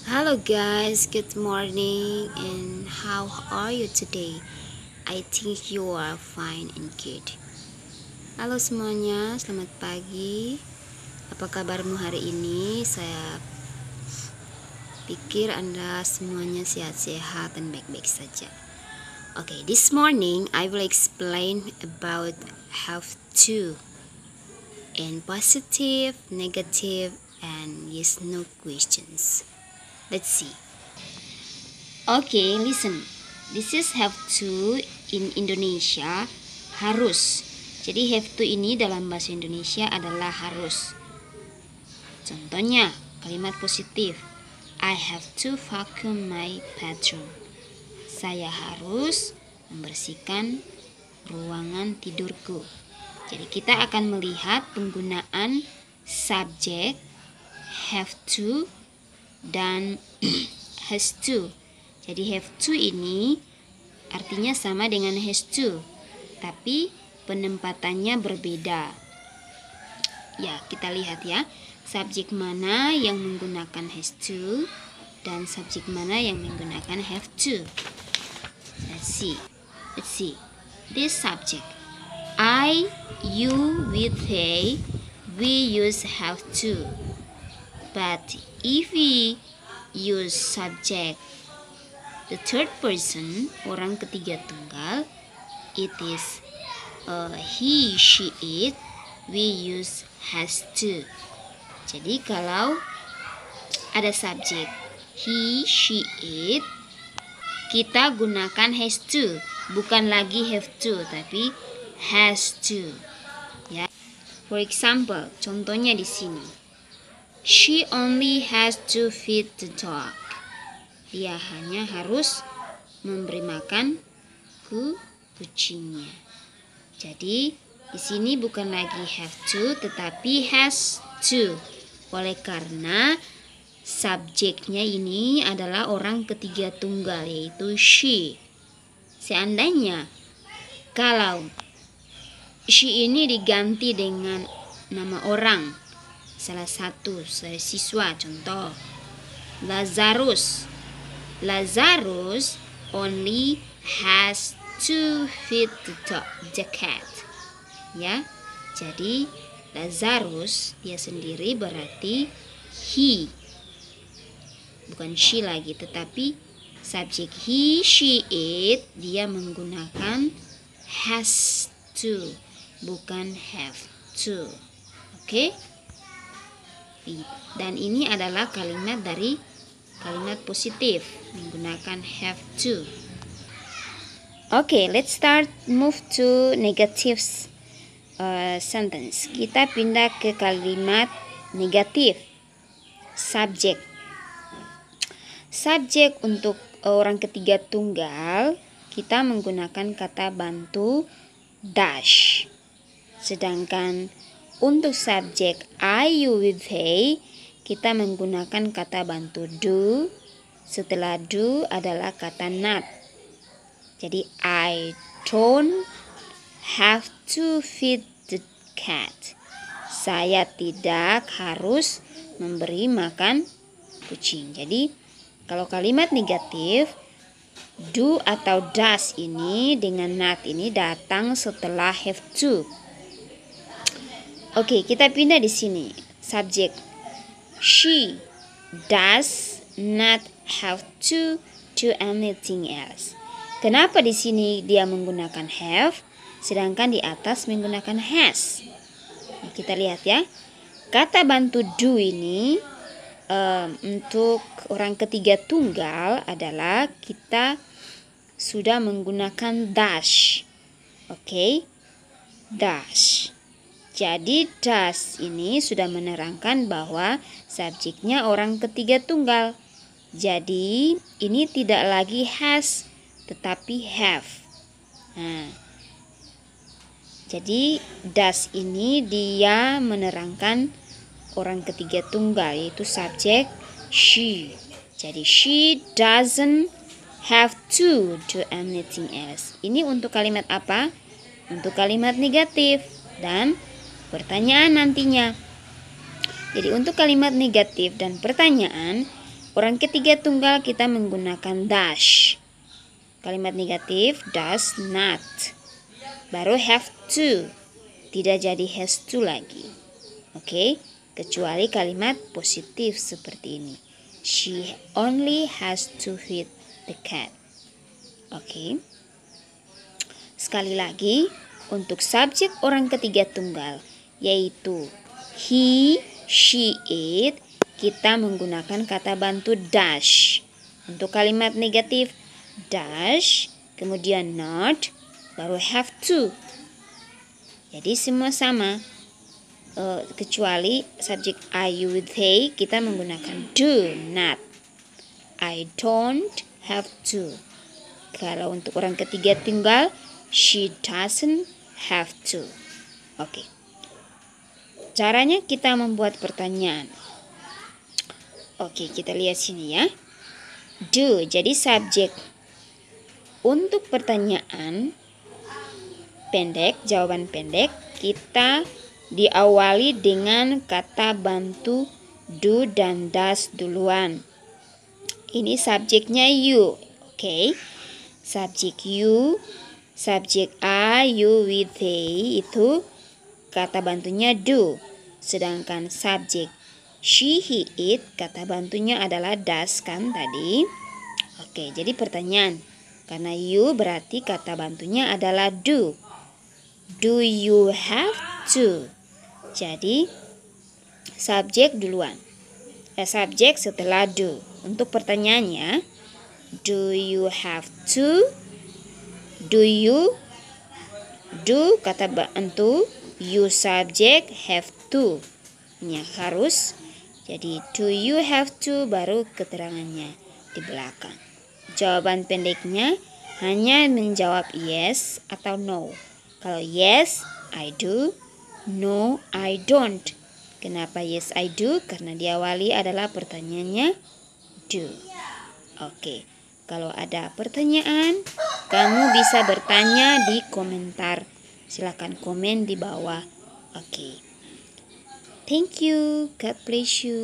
Hello guys, good morning and how are you today? I think you are fine and good. Halo semuanya, selamat pagi. Apa kabarmu hari ini? Saya pikir Anda semuanya sehat-sehat dan baik-baik saja. Okay, this morning I will explain about have to and positive, negative, and yes no questions. Let's see. Okay, listen. This is have to in Indonesia, harus. Jadi have to ini dalam bahasa Indonesia adalah harus. Contohnya, kalimat positif. I have to vacuum my bedroom. Saya harus membersihkan ruangan tidurku. Jadi kita akan melihat penggunaan subjek have to dan has to. Jadi have to ini artinya sama dengan has to, tapi penempatannya berbeda. Ya, kita lihat ya. Subjek mana yang menggunakan has to dan subjek mana yang menggunakan have to. Let's see. This subject. I, you, we, they, we use have to. But if we use subject the third person, orang ketiga tunggal, it is he, she, it, we use has to. Jadi kalau ada subjek he, she, it, kita gunakan has to, bukan lagi have to, tapi has to. Ya. For example, contohnya di sini. She only has to feed the dog. Dia hanya harus memberi makan kucingnya. Jadi di sini bukan lagi have to tetapi has to. Oleh karena subjeknya ini adalah orang ketiga tunggal yaitu she. Seandainya kalau she ini diganti dengan nama orang, salah satu siswa, contoh Lazarus. Lazarus only has to feed the cat. Ya, jadi Lazarus dia sendiri berarti he, bukan she lagi, tetapi subjek he, she, it dia menggunakan has to, bukan have to. Oke? Dan ini adalah kalimat dari kalimat positif menggunakan have to. Okay, let's start move to negative sentence. Kita pindah ke kalimat negatif. Subjek. Subjek untuk orang ketiga tunggal kita menggunakan kata bantu dash. Sedangkan untuk subjek I, you, we, they, kita menggunakan kata bantu do. Setelah do adalah kata not. Jadi I don't have to feed the cat. Saya tidak harus memberi makan kucing. Jadi kalau kalimat negatif, do atau does ini dengan not ini datang setelah have to. Oke, kita pindah di sini. Subjek. She does not have to do anything else. Kenapa di sini dia menggunakan have, sedangkan di atas menggunakan has? Nah, kita lihat ya. Kata bantu do ini untuk orang ketiga tunggal adalah kita sudah menggunakan dash. Oke? Dash. Jadi does ini sudah menerangkan bahwa subjeknya orang ketiga tunggal. Jadi ini tidak lagi has tetapi have. Nah, jadi does ini dia menerangkan orang ketiga tunggal yaitu subjek she. Jadi she doesn't have to do anything else. Ini untuk kalimat apa? Untuk kalimat negatif dan pertanyaan nantinya. Jadi untuk kalimat negatif dan pertanyaan Orang ketiga tunggal kita menggunakan does. Kalimat negatif does not. Baru have to. Tidak jadi has to lagi. Oke, kecuali kalimat positif seperti ini. She only has to feed the cat. Oke. Sekali lagi, untuk subjek orang ketiga tunggal, yaitu he, she, it, kita menggunakan kata bantu does. Untuk kalimat negatif, does, kemudian not, baru have to. Jadi semua sama. Kecuali subjek I, you, they, kita menggunakan do not. I don't have to. Kalau untuk orang ketiga tunggal, she doesn't have to. Oke. Caranya kita membuat pertanyaan. Oke, kita lihat sini ya. Do, jadi subjek. Untuk pertanyaan pendek, jawaban pendek, kita diawali dengan kata bantu do dan does duluan. Ini subjeknya you. Oke. Subjek you, subjek I, you, we, they itu kata bantunya do. Sedangkan subjek she, he, it kata bantunya adalah does kan tadi. Oke, jadi pertanyaan. Karena you berarti kata bantunya adalah do. Do you have to? Jadi subjek duluan. Subjek setelah do. Untuk pertanyaannya, do you have to? Do you? Do kata bantu, you subject, have to. Nya harus. Jadi do you have to baru keterangannya di belakang. Jawaban pendeknya hanya menjawab yes atau no. Kalau yes, I do. No, I don't. Kenapa yes, I do? Karena diawali adalah pertanyaannya do. Oke. Kalau ada pertanyaan, kamu bisa bertanya di komentar. Silakan komen di bawah. Oke. Thank you. God bless you.